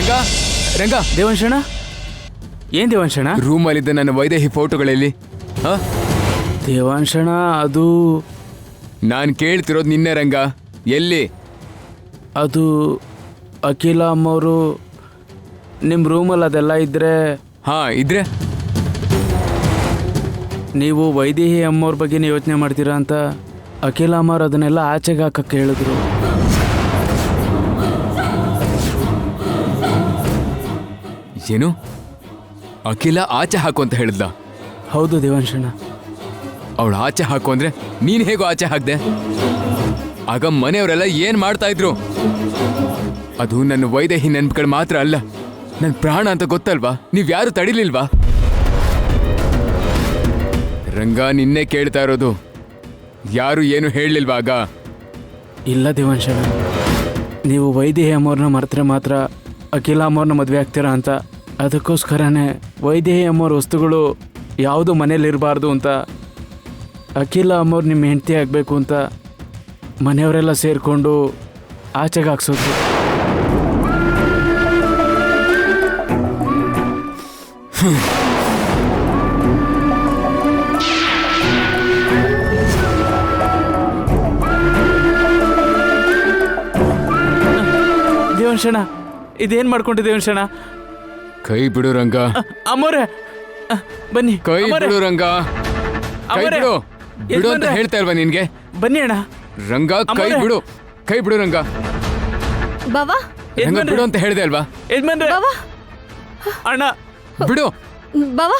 ರಂಗ ರಂಗ ದೇವಂಶಣ, ಏನ್ ದೇವಂಶಣ? ರೂಮಲ್ಲಿದ್ದ ನನ್ನ ವೈದೇಹಿ ಫೋಟೋಗಳಲ್ಲಿ ದೇವಾಂಶಣ, ಅದು ನಾನು ಕೇಳ್ತಿರೋದು ನಿನ್ನೆ ರಂಗ. ಎಲ್ಲಿ? ಅದು ಅಖಿಲ ಅಮ್ಮವರು ನಿಮ್ಮ ರೂಮಲ್ಲಿ ಅದೆಲ್ಲ ಇದ್ರೆ ಇದ್ರೆ ನೀವು ವೈದೇಹಿ ಅಮ್ಮವ್ರ ಬಗ್ಗೆನೇ ಯೋಚನೆ ಮಾಡ್ತೀರಾ ಅಂತ ಅಖಿಲ ಅಮ್ಮವ್ರು ಅದನ್ನೆಲ್ಲ ಆಚೆಗೆ ಹಾಕಕ್ಕೆ ಹೇಳಿದ್ರು. ಏನು? ಅಖಿಲ ಆಚೆ ಹಾಕು ಅಂತ ಹೇಳಿದ್ಲ? ಹೌದು ದೇವಾಂಶಣ. ಅವಳು ಆಚೆ ಹಾಕು ಅಂದ್ರೆ ನೀನು ಹೇಗೋ ಆಚೆ ಹಾಕ್ದೆ? ಆಗ ಮನೆಯವರೆಲ್ಲ ಏನ್ ಮಾಡ್ತಾ ಇದ್ರು? ಅದು ನನ್ನ ವೈದೇಹಿ ನೆನಪುಗಳು ಮಾತ್ರ ಅಲ್ಲ, ನನ್ನ ಪ್ರಾಣ ಅಂತ ಗೊತ್ತಲ್ವಾ? ನೀವ್ಯಾರು ತಡಿಲಿಲ್ವಾ? ರಂಗ, ನಿನ್ನೆ ಕೇಳ್ತಾ ಇರೋದು, ಯಾರು ಏನು ಹೇಳಲಿಲ್ವಾ ಆಗ? ಇಲ್ಲ ದೇವಾಂಶಣ, ನೀವು ವೈದೇಹಿ ಅಮ್ಮವ್ರನ್ನ ಮರೆತರೆ ಮಾತ್ರ ಅಖಿಲ ಅಮ್ಮವ್ರನ್ನ ಮದುವೆ ಆಗ್ತೀರಾ ಅಂತ. ಅದಕ್ಕೋಸ್ಕರನೇ ವೈದೇಹಿ ಅಮ್ಮವ್ರ ವಸ್ತುಗಳು ಯಾವುದು ಮನೇಲಿರಬಾರ್ದು ಅಂತ, ಅಖಿಲ ಅಮ್ಮವ್ರು ನಿಮ್ಮ ಹೆಂಡತಿ ಆಗಬೇಕು ಅಂತ ಮನೆಯವರೆಲ್ಲ ಸೇರಿಕೊಂಡು ಆಚೆಗೆ ಹಾಕ್ಸೋದು. ದೇವಂಶಣ, ಇದೇನು ಮಾಡ್ಕೊಂಡೆ ದೇವಂಶಣ? ಕೈ ಬಿಡು ರಂಗ. ಅಮ್ಮೋರೆ ಬನ್ನಿ. ಕೈ ಬಿಡು ರಂಗ. ಕೈ ಬಿಡು. ಬಿಡು ಅಂತ ಹೇಳ್ತಾ ಇಲ್ವಾ ನಿನ್ಗೆ? ಬನ್ನಿ ಅಣ್ಣ. ರಂಗ, ಕೈ ಬಿಡು. ಕೈ ಬಿಡು ರಂಗ. ಬಾವಾ, ರಂಗ, ಬಿಡು ಅಂತ ಹೇಳ್ದೆ ಅಲ್ವಾ? ಯಜಮಾನ್ರೆ, ಬಾವಾ, ಅಣ್ಣ ಬಿಡು. ಬಾವಾ.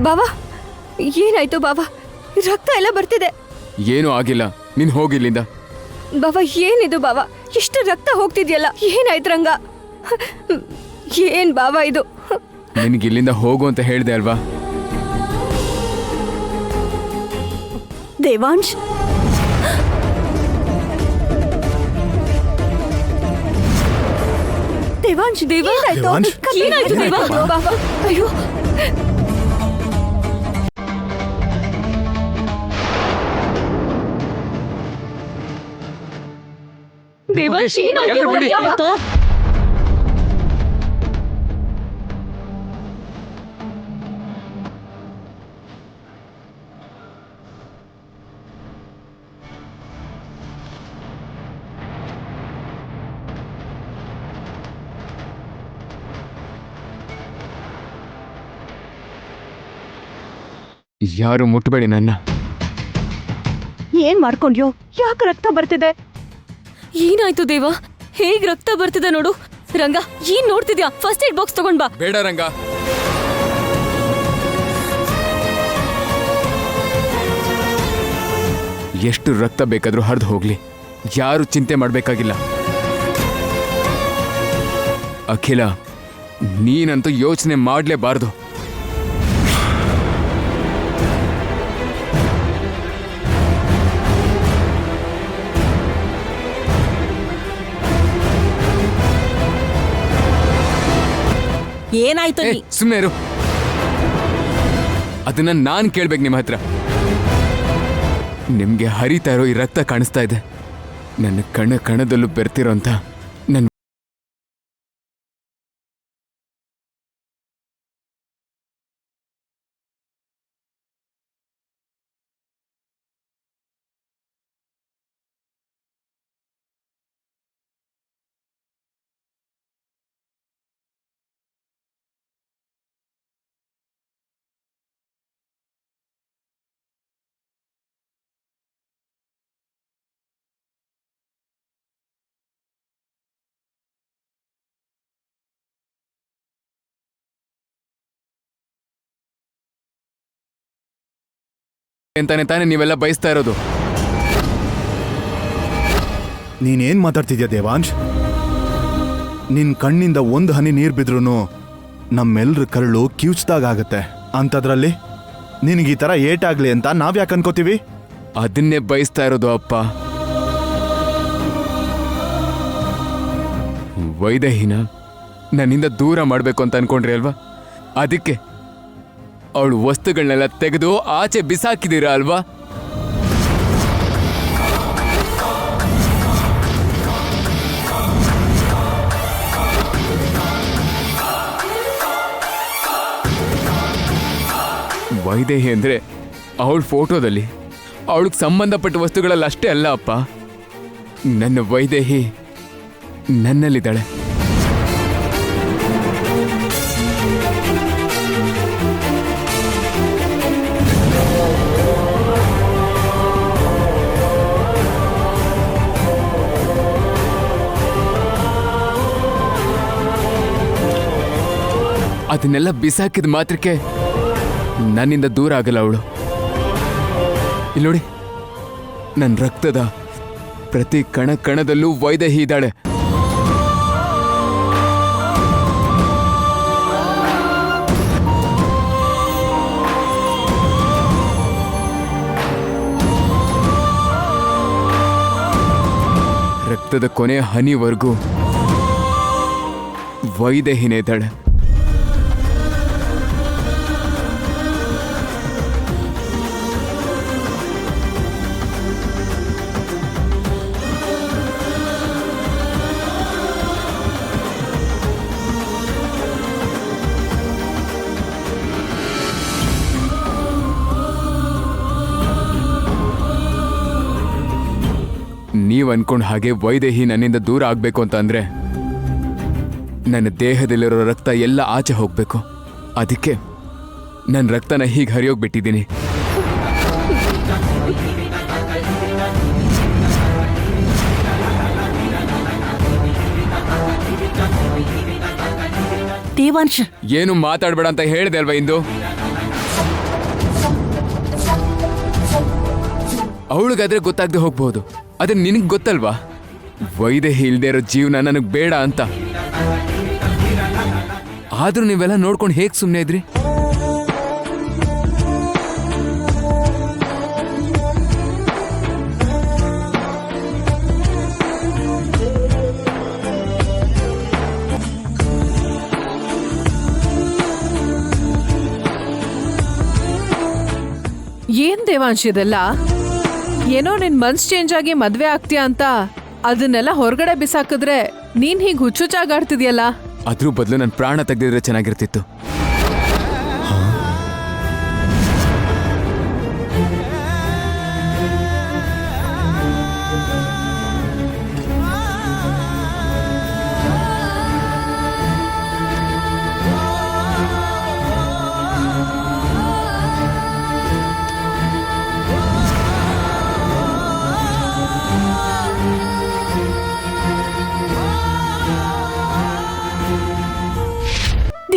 ಬಾವಾ, ಏನಾಯ್ತು ಬಾವಾ? ರಕ್ತ ಎಲ್ಲ ಬರ್ತಿದೆ. ಏನೂ ಆಗಿಲ್ಲ, ನೀನ್ ಹೋಗಿಲ್ಲಿಂದ. ಬಾವಾ, ಏನಿದು ಬಾವಾ? ಎಷ್ಟು ರಕ್ತ ಹೋಗ್ತಿದ್ಯಲ್ಲ, ಏನಾಯ್ತು ರಂಗ? ಏನ್ ಬಾವಾ ಇದು? ನಿನ್ಗೆ ಇಲ್ಲಿಂದ ಹೋಗು ಅಂತ ಹೇಳ್ದೆ ಅಲ್ವಾ? ದೇವಾಂಶ್, ದೇವಾಂಶ್, ದೇವಾಂಶ್? ಏನಾಯ್ತು ದೇವಾಂಶ್? ಬಾವಾ, ಅಯ್ಯೋ. ದೇವಾಂಶ್, ಏನಾಯ್ತು? ಯಾರು ಮುಟ್ಬೇಡಿ ನನ್ನ. ಏನ್ ಮಾಡ್ಕೊಂಡ್ಯೋ? ಯಾಕೆ ರಕ್ತ ಬರ್ತಿದೆ? ಏನಾಯ್ತು ದೇವಾ? ಹೇಗ್ ರಕ್ತ ಬರ್ತಿದೆ ನೋಡು. ರಂಗ, ಏನ್ ನೋಡ್ತಿದ್ಯಾ? ಫಸ್ಟ್ ಏಡ್ ಬಾಕ್ಸ್ ತಗೊಂಡ್ ಬಾ. ಬೇಡ ರಂಗ. ಎಷ್ಟು ರಕ್ತ ಬೇಕಾದ್ರೂ ಹರಿದು ಹೋಗ್ಲಿ, ಯಾರು ಚಿಂತೆ ಮಾಡ್ಬೇಕಾಗಿಲ್ಲ. ಅಖಿಲ, ನೀನಂತೂ ಯೋಚನೆ ಮಾಡ್ಲೇಬಾರ್ದು. ಏನಾಯ್ತು? ಸುಮ್ಮನೆ ಇರು. ಅದನ್ನ ನಾನ್ ಕೇಳ್ಬೇಕು ನಿಮ್ಮ ಹತ್ರ. ನಿಮ್ಗೆ ಹರಿತಾ ಇರೋ ಈ ರಕ್ತ ಕಾಣಿಸ್ತಾ ಇದೆ. ನನ್ನ ಕಣದಲ್ಲೂ ಬೆರ್ತಿರೋ ಅಂತ ನನ್ನ ಅಂತಾನೆ ತಾನೇ ನೀವೆಲ್ಲ ಬಯಸ್ತಾ ಇರೋದು. ನೀನೇನ್ ಮಾತಾಡ್ತಿದ್ಯಾ ದೇವಾಂಶ್? ನಿನ್ ಕಣ್ಣಿಂದ ಒಂದು ಹನಿ ನೀರ್ ಬಿದ್ರೂ ನಮ್ಮೆಲ್ರ ಕರಳು ಕಿವುಚ್ದಾಗತ್ತೆ. ಅಂಥದ್ರಲ್ಲಿ ನಿನಗೆ ಈ ಥರ ಏಟಾಗ್ಲಿ ಅಂತ ನಾವ್ಯಾಕೆ ಅನ್ಕೋತೀವಿ? ಅದನ್ನೇ ಬಯಸ್ತಾ ಇರೋದು ಅಪ್ಪ. ವೈದೇಹಿನ ನನ್ನಿಂದ ದೂರ ಮಾಡಬೇಕು ಅಂತ ಅನ್ಕೊಂಡ್ರಿ ಅಲ್ವಾ? ಅದಕ್ಕೆ ಅವಳು ವಸ್ತುಗಳನ್ನೆಲ್ಲ ತೆಗೆದು ಆಚೆ ಬಿಸಾಕಿದೀರಾ ಅಲ್ವಾ? ವೈದೇಹಿ ಅಂದ್ರೆ ಅವಳ ಫೋಟೋದಲ್ಲಿ ಅವಳಿಗೆ ಸಂಬಂಧಪಟ್ಟ ವಸ್ತುಗಳಲ್ಲಿ ಅಷ್ಟೇ ಅಲ್ಲ ಅಪ್ಪ. ನನ್ನ ವೈದೇಹಿ ನನ್ನಲ್ಲಿದ್ದಾಳೆ. ಅದನ್ನೆಲ್ಲ ಬಿಸಾಕಿದ ಮಾತ್ರಕ್ಕೆ ನನ್ನಿಂದ ದೂರ ಆಗಲ್ಲ ಅವಳು. ಇಲ್ಲಿ ನೋಡಿ, ನನ್ನ ರಕ್ತದ ಪ್ರತಿ ಕಣ ಕಣದಲ್ಲೂ ವೈದೇಹಿ ಇದ್ದಾಳೆ. ರಕ್ತದ ಕೊನೆಯ ಹನಿವರೆಗೂ ವೈದೇಹಿನೇ ಇದ್ದಾಳೆ. ನೀವು ಅನ್ಕೊಂಡ ಹಾಗೆ ವೈದೇಹಿ ನನ್ನಿಂದ ದೂರ ಆಗ್ಬೇಕು ಅಂತ ಅಂದ್ರೆ ನನ್ನ ದೇಹದಲ್ಲಿರೋ ರಕ್ತ ಎಲ್ಲ ಆಚೆ ಹೋಗ್ಬೇಕು. ಅದಕ್ಕೆ ನನ್ನ ರಕ್ತನ ಹೀಗೆ ಹರಿಯೋಗ್ಬಿಟ್ಟಿದ್ದೀನಿ. ದೇವಾಂಶ್, ಏನು ಮಾತಾಡ್ಬೇಡ ಅಂತ ಹೇಳಿದೆ ಅಲ್ವಾ ಇಂದು? ಅವಳಿಗಾದ್ರೆ ಗೊತ್ತಾಗದೆ ಹೋಗ್ಬಹುದು, ಆದ್ರೆ ನಿನಗೆ ಗೊತ್ತಲ್ವಾ ವೈದೇಹಿ ಇಲ್ದೇ ಇರೋ ಜೀವನ ನನಗೆ ಬೇಡ ಅಂತ. ಆದ್ರೂ ನೀವೆಲ್ಲ ನೋಡ್ಕೊಂಡು ಹೇಗೆ ಸುಮ್ಮನೆ ಇದ್ರಿ? ಏನ್ ದೇವಾಂಶ್ ಇದೆಲ್ಲ? ಏನೋ ನಿನ್ ಮನ್ಸ್ ಚೇಂಜ್ ಆಗಿ ಮದ್ವೆ ಆಗ್ತೀಯ ಅಂತ ಅದನ್ನೆಲ್ಲ ಹೊರಗಡೆ ಬಿಸಾಕಿದ್ರೆ ನೀನ್ ಹೀಗ್ ಹುಚ್ಚುಚ್ಚಾಗಾಡ್ತಿದ್ಯಲ್ಲ. ಅದ್ರ ಬದಲು ನನ್ನ ಪ್ರಾಣ ತೆಗೆದಿದ್ರೆ ಚೆನ್ನಾಗಿರ್ತಿತ್ತು.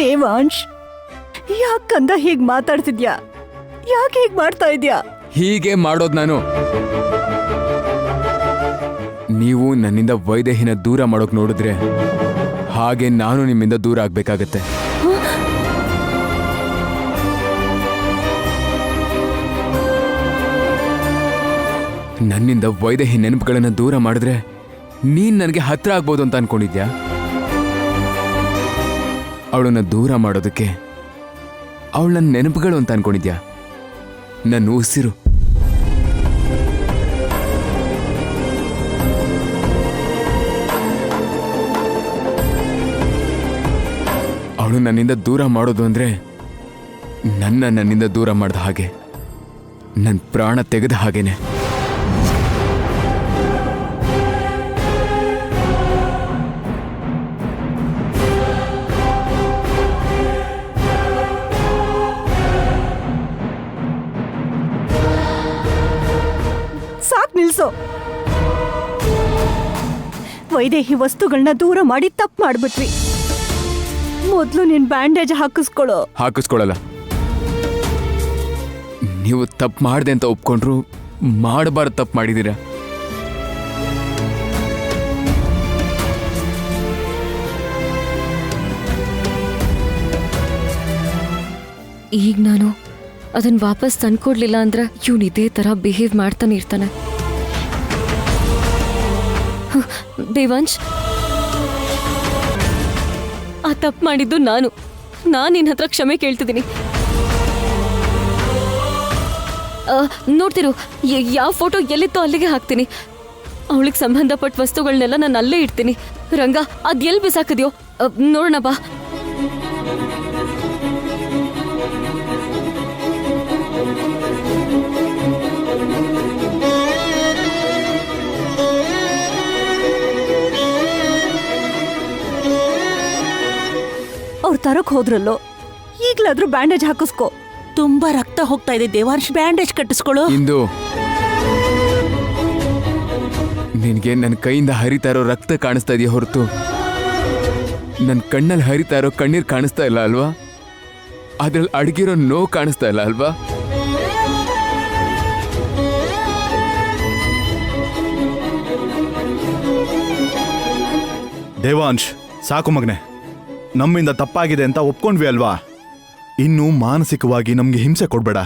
ದೇವಾಂಶ್, ಯಾಕಂದ ಹೀಗ್ ಮಾತಾಡ್ತಿದ್ಯಾ? ಯಾಕೆ ಹೀಗ್ ಮಾಡ್ತಾ ಇದ್ಯಾ? ಹೀಗೆ ಮಾಡೋದು ನಾನು. ನೀವು ನನ್ನಿಂದ ವೈದೇಹಿನ ದೂರ ಮಾಡೋಕ್ ನೋಡಿದ್ರೆ ಹಾಗೆ ನಾನು ನಿಮ್ಮಿಂದ ದೂರ ಆಗ್ಬೇಕಾಗತ್ತೆ. ನನ್ನಿಂದ ವೈದೇಹಿ ನೆನಪುಗಳನ್ನ ದೂರ ಮಾಡಿದ್ರೆ ನೀನ್ ನನಗೆ ಹತ್ರ ಆಗ್ಬೋದು ಅಂತ ಅನ್ಕೊಂಡಿದ್ಯಾ? ಅವಳನ್ನ ದೂರ ಮಾಡೋದಕ್ಕೆ ಅವಳ ನನ್ನ ನೆನಪುಗಳು ಅಂತ ಅನ್ಕೊಂಡಿದ್ಯಾ? ನನ್ನ ಉಸಿರು. ಅವಳು ನನ್ನಿಂದ ದೂರ ಮಾಡೋದು ಅಂದ್ರೆ ನನ್ನಿಂದ ದೂರ ಮಾಡಿದ ಹಾಗೆ, ನನ್ನ ಪ್ರಾಣ ತೆಗೆದ ಹಾಗೇನೆ. ಸಾಕ್ ನಿಲ್ಸೋ. ವೈದೇಹಿ ವಸ್ತುಗಳನ್ನ ದೂರ ಮಾಡಿ ತಪ್ಪು ಮಾಡ್ಬಿಟ್ವಿ. ಮೊದ್ಲು ನಿನ್ ಬ್ಯಾಂಡೇಜ್ ಹಾಕಿಸ್ಕೊಳ್ಳಲ್ಲ. ನೀವು ತಪ್ಪು ಮಾಡ್ದೆ ಅಂತ ಒಪ್ಕೊಂಡ್ರು ಮಾಡಬಾರ್ದು ತಪ್ಪು ಮಾಡಿದ್ದೀರಾ. ಈಗ ನಾನು ಅದನ್ನ ವಾಪಸ್ ತಂದ್ಕೊಡ್ಲಿಲ್ಲ ಅಂದ್ರೆ ಇವ್ನು ಇದೇ ತರ ಬಿಹೇವ್ ಮಾಡ್ತಾನೆ ಇರ್ತಾನೆ. ದೇವಾಂಶ್, ಆ ತಪ್ಪು ಮಾಡಿದ್ದು ನಾನು ನಿನ್ನ ಹತ್ರ ಕ್ಷಮೆ ಕೇಳ್ತಿದ್ದೀನಿ. ನೋಡ್ತಿರು, ಯಾವ ಫೋಟೋ ಎಲ್ಲಿತ್ತೋ ಅಲ್ಲಿಗೆ ಹಾಕ್ತೀನಿ. ಅವಳಿಗೆ ಸಂಬಂಧಪಟ್ಟ ವಸ್ತುಗಳನ್ನೆಲ್ಲ ನಾನು ಅಲ್ಲೇ ಇಡ್ತೀನಿ. ರಂಗ, ಅದ್ ಎಲ್ಲಿ ಬಿಸಾಕಿದ್ಯೋ ನೋಡೋಣ ಬಾ. ಅವ್ರು ತರಕ್ ಹೋದ್ರಲ್ಲೋ, ಈಗ್ಲಾದ್ರೂ ಬ್ಯಾಂಡೇಜ್ ಹಾಕಿಸ್ಕೋ. ತುಂಬಾ ರಕ್ತ ಹೋಗ್ತಾ ಇದೆ ದೇವಾಂಶ್, ಬ್ಯಾಂಡೇಜ್ ಕಟ್ಟಿಸ್ಕೊಳ್ಳು. ಇಂದು ನಿನಗೆ ನನ್ನ ಕೈಯಿಂದ ಹರಿತಾ ಇರೋ ರಕ್ತ ಕಾಣಿಸ್ತಾ ಇದೆಯಾ ಹೊರತು ನನ್ನ ಕಣ್ಣಲ್ಲಿ ಹರಿತಾ ಇರೋ ಕಣ್ಣೀರು ಕಾಣಿಸ್ತಾ ಇಲ್ಲ ಅಲ್ವಾ? ಅದ್ರಲ್ಲಿ ಅಡಗಿರೋ ನೋವು ಕಾಣಿಸ್ತಾ ಇಲ್ಲ ಅಲ್ವಾ? ದೇವಾಂಶ್, ಸಾಕು ಮಗನೆ. ನಮ್ಮಿಂದ ತಪ್ಪಾಗಿದೆ ಅಂತ ಒಪ್ಕೊಂಡ್ವಿ ಅಲ್ವಾ? ಇನ್ನು ಮಾನಸಿಕವಾಗಿ ನಮ್ಗೆ ಹಿಂಸೆ ಕೊಡ್ಬೇಡ.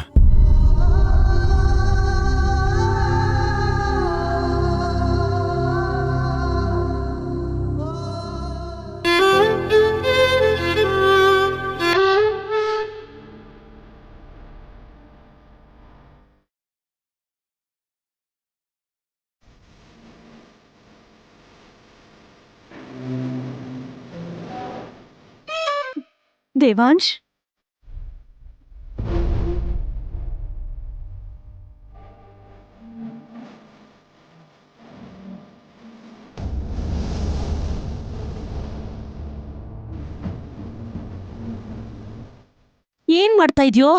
ದೇವಾಂಶ್, ಏನ್ ಮಾಡ್ತಾ ಇದ್ಯೋ?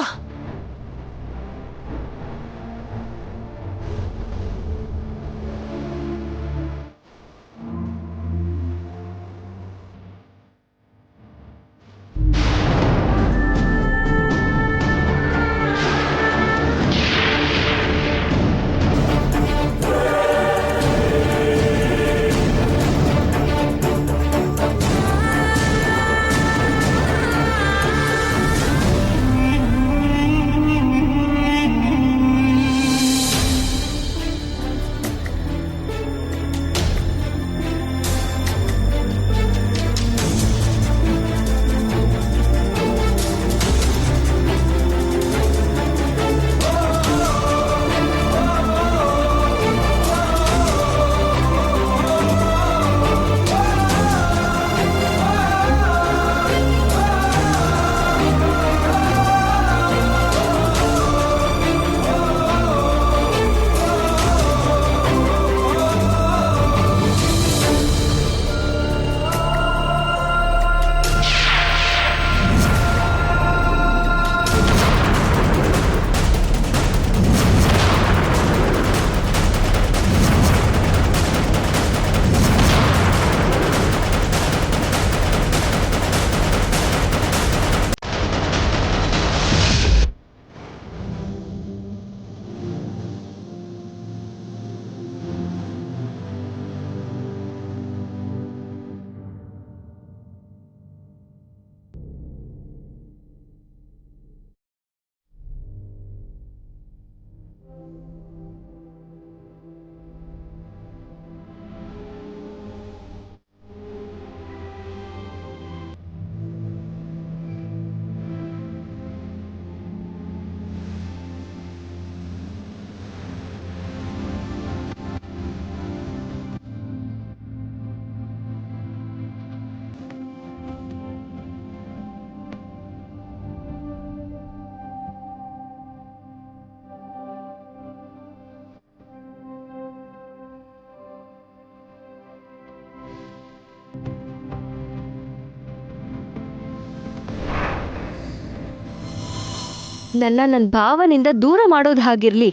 ನನ್ನ ಭಾವನಿಂದ ದೂರ ಮಾಡೋದು ಹಾಗಿರ್ಲಿ,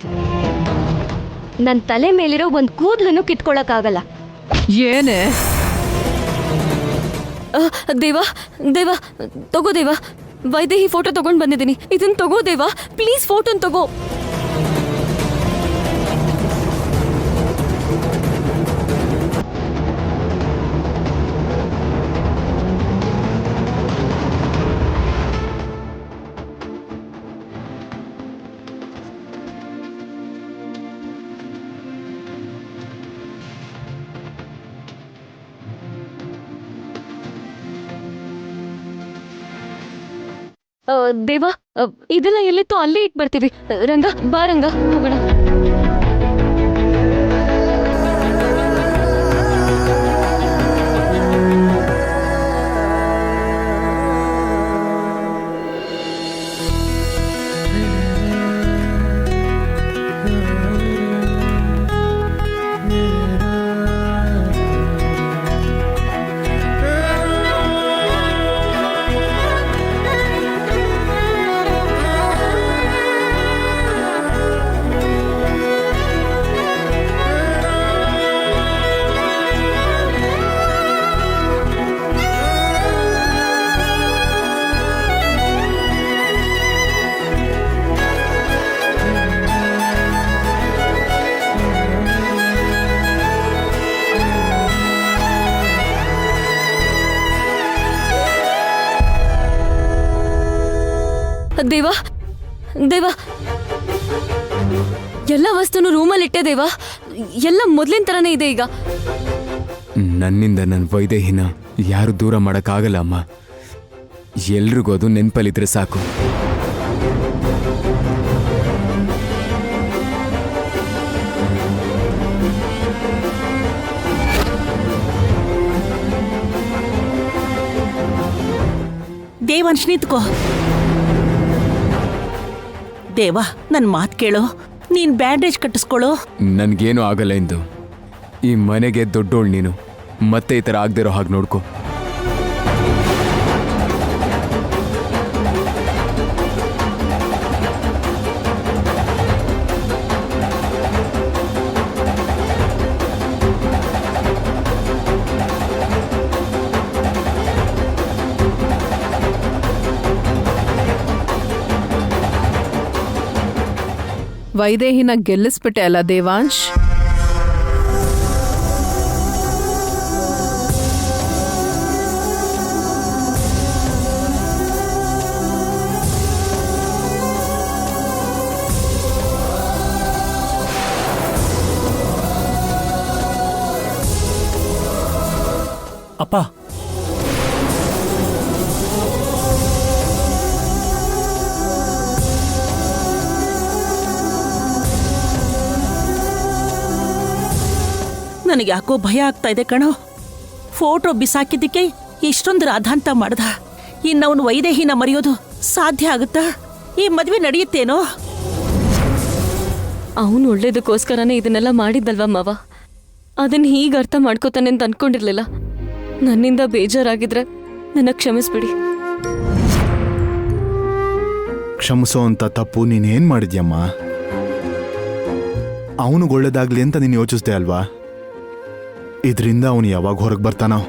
ನನ್ನ ತಲೆ ಮೇಲಿರೋ ಒಂದು ಕೂದಲನ್ನು ಕಿತ್ಕೊಳ್ಳೋಕ್ಕಾಗಲ್ಲ. ಏನೇ ದೇವ, ತಗೋ ದೇವ, ವೈದೇಹಿ ಫೋಟೋ ತಗೊಂಡು ಬಂದಿದ್ದೀನಿ. ಇದನ್ನ ತಗೋ ದೇವ, ಪ್ಲೀಸ್ ಫೋಟೋನ್ ತಗೋ. ದೇವ, ಇದೆಲ್ಲ ಎಲ್ಲಿತ್ತು ಅಲ್ಲೇ ಇಟ್ ಬರ್ತೀವಿ. ರಂಗ ಬಾ, ರಂಗ ಹೋಗೋಣ. ದೇವ, ದೇವ, ಎಲ್ಲ ವಸ್ತುನು ರೂಮಲ್ಲಿ ಇಟ್ಟೆ ದೇವ. ಎಲ್ಲ ಮೊದ್ಲಿನ ತರನೇ ಇದೆ ಈಗ. ನನ್ನಿಂದ ನನ್ನ ವೈದೇಹಿನ ಯಾರು ದೂರ ಮಾಡೋಕ್ಕಾಗಲ್ಲ ಅಮ್ಮ. ಎಲ್ರಿಗೂ ಅದು ನೆನ್ಪಲ್ಲಿದ್ರೆ ಸಾಕು. ದೇವಾಂಶ್ ನಿಂತ್ಕೋ. ದೇವ, ನನ್ನ ಮಾತು ಕೇಳು. ನೀನ್ ಬ್ಯಾಂಡೇಜ್ ಕಟ್ಟಿಸ್ಕೊಳ್ಳೋ. ನನ್ಗೇನು ಆಗಲ್ಲ ಎಂದು. ಈ ಮನೆಗೆ ದೊಡ್ಡೋಳು ನೀನು. ಮತ್ತೆ ಈ ಥರ ಆಗದಿರೋ ಹಾಗೆ ನೋಡ್ಕೊ. ವೈದೇಹಿನ ಗೆಲ್ಲಿಸ್ಬಿಟ್ಟೆ ಅಲ್ಲ ದೇವಾಂಶ್. ಅಪ್ಪ, ನನಗೆ ಯಾಕೋ ಭಯ ಆಗ್ತಾ ಇದೆ ಕಣೋ. ಫೋಟೋ ಬಿಸಾಕಿದ್ದಕ್ಕೆ ಇಷ್ಟೊಂದು ರಾಧಾಂತ ಮಾಡ್ದ. ಇನ್ನವನು ವೈದೇಹಿನ ಮರೆಯೋದು ಸಾಧ್ಯ ಆಗುತ್ತಾ? ಈ ಮದ್ವೆ ನಡೆಯುತ್ತೇನೋ? ಅವನು ಒಳ್ಳೇದಕ್ಕೋಸ್ಕರನೇ ಇದನ್ನೆಲ್ಲ ಮಾಡಿದ್ದಲ್ವ ಮಾವ. ಅದನ್ನ ಹೀಗೆ ಅರ್ಥ ಮಾಡ್ಕೋತಾನೆ ಅಂತ ಅನ್ಕೊಂಡಿರ್ಲಿಲ್ಲ. ನನ್ನಿಂದ ಬೇಜಾರಾಗಿದ್ರೆ ನನ್ನ ಕ್ಷಮಿಸ್ಬಿಡಿ. ಕ್ಷಮಿಸೋ ಅಂತ ತಪ್ಪು ನೀನೇನ್ ಮಾಡಿದ್ಯಮ್ಮ? ಅವನಿಗೆ ಒಳ್ಳೇದಾಗ್ಲಿ ಅಂತ ನೀನು ಯೋಚಿಸ್ದೆ ಅಲ್ವಾ? ಇದರಿಂದ ಅವನು ಯಾವಾಗ ಹೊರಗೆ ಬರ್ತಾನೋ?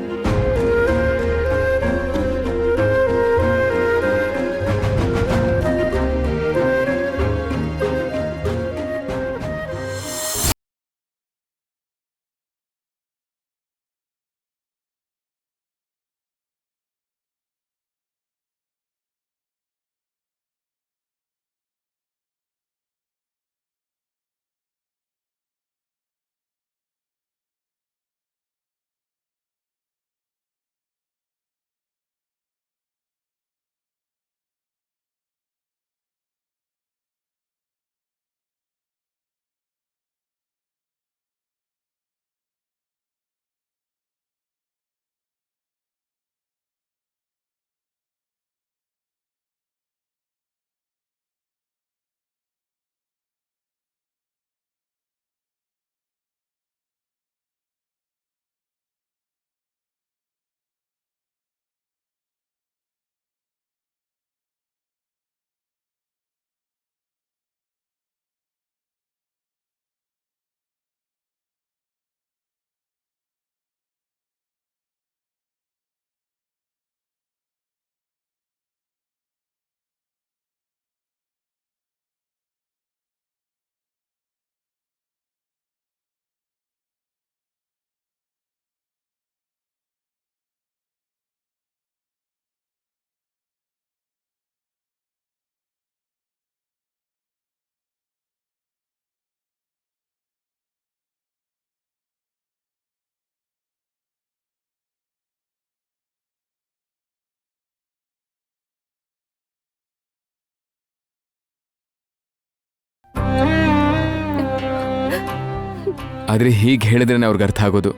ಆದ್ರೆ ಹೀಗೆ ಹೇಳಿದ್ರೆ ಅವ್ರಿಗೆ ಅರ್ಥ ಆಗೋದು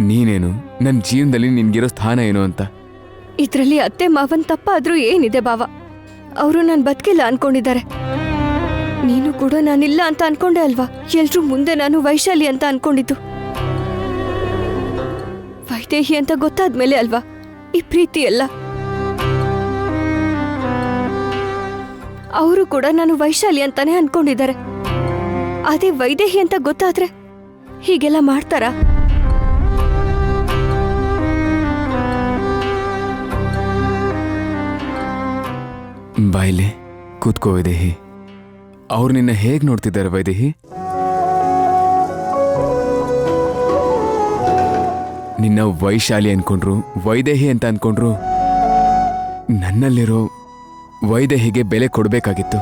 ನೀನೇನು ನನ್ನ ಜೀವನದಲ್ಲಿ ನಿನ್ಗಿರೋ ಸ್ಥಾನ ಏನು ಅಂತ. ಇದ್ರಲ್ಲಿ ಅತ್ತೆ ಮಾವನ್ ತಪ್ಪಾದ್ರೂ ಏನಿದೆ ಬಾವ? ಅವರು ನಾನು ಬದುಕಿಲ್ಲ ಅನ್ಕೊಂಡಿದ್ದಾರೆ. ನೀನು ಕೂಡ ನಾನಿಲ್ಲ ಅಂತ ಅನ್ಕೊಂಡೆ ಅಲ್ವಾ? ಎಲ್ರೂ ಮುಂದೆ ನಾನು ವೈಶಾಲಿ ಅಂತ ಅನ್ಕೊಂಡಿದ್ದು. ವೈದೇಹಿ ಅಂತ ಗೊತ್ತಾದ್ಮೇಲೆ ಅಲ್ವಾ ಈ ಪ್ರೀತಿ ಎಲ್ಲ? ಅವರು ಕೂಡ ನಾನು ವೈಶಾಲಿ ಅಂತಾನೆ ಅನ್ಕೊಂಡಿದ್ದಾರೆ. ಅದೇ ವೈದೇಹಿ ಅಂತ ಗೊತ್ತಾದ್ರೆ ಹೀಗೆಲ್ಲ ಮಾಡ್ತಾರಾ? ಬಾಯ್ಲೆ ಕೂತ್ಕೋ ವೈದೇಹಿ. ಅವ್ರು ನಿನ್ನ ಹೇಗ್ ನೋಡ್ತಿದ್ದಾರೆ ವೈದೇಹಿ? ನಿನ್ನ ವೈಶಾಲಿ ಅನ್ಕೊಂಡ್ರು, ವೈದೇಹಿ ಅಂತ ಅನ್ಕೊಂಡ್ರು. ನನ್ನಲ್ಲಿರೋ ವೈದೇಹಿಗೆ ಬೆಲೆ ಕೊಡ್ಬೇಕಾಗಿತ್ತು.